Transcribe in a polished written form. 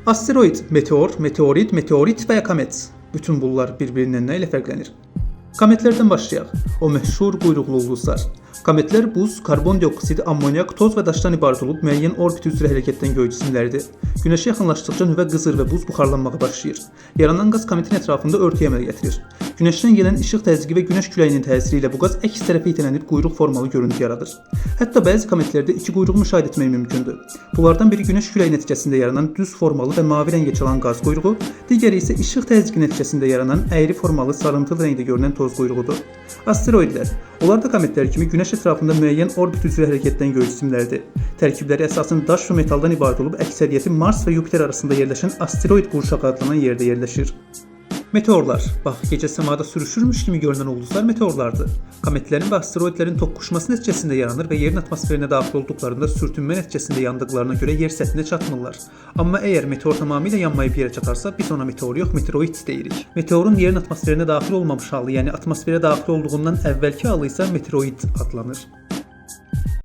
Asteroid, meteor, meteorit, meteorit və ya komet. Bütün bunlar bir-birindən nə ilə fərqlənir? Kometlərdən başlayaq. O məşhur quyruqlu ulduzlar. Kometlər buz, karbon dioksid, ammonyak, toz və daşdan ibarət olub müəyyən orbit üzrə hərəkət edən göy cisimlərdir. Günəşə yaxınlaşdıqca nüvə qızır və buz buxarlanmağa başlayır. Yaranan qaz kometin ətrafında örtüyə əmələ gətirir. Günəşdən gələn işıq təzyiqi və günəş küləyinin təsiri ilə bu qaz əks tərəfə itələnib quyruq formalı görüntü yaradır. Hətta bəzi kometlərdə iki quyruq müşahidə etmək mümkündür. Bunlardan biri günəş küləyi nəticəsində yaranan düz formalı və mavi rəngə çalan qaz quyruğu, digəri isə işıq təzyiqi nəticəsində yaranan əyri formalı sarımtıl rəngdə görünən toz quyruğudur. Asteroidlər. Onlar da kometlər kimi günəş ətrafında müəyyən orbit üzrə hərəkət edən göy cisimlərdir. Tərkibləri əsasən daş və metaldan ibarət olub əksəriyyəti Mars və Yupiter arasında yerləşən asteroid qurşağı adlanan yerdə yerləşir. Meteorlar. Bax, gecə səmada sürüşürmüş kimi görünən ulduzlar meteorlardır. Kometlərin və asteroidlərin toqquşması nəticəsində yaranır və yerin atmosferinə daxil olduqlarında sürtünmə nəticəsində yandıqlarına görə yer səthinə çatmırlar. Amma əgər meteor tamamilə yanmayıb yerə çatarsa, biz ona meteor yox, meteoroid deyirik. Meteorun yerin atmosferinə daxil olmamış halı, yəni atmosferə daxil olduğundan əvvəlki halı isə meteoroid adlanır.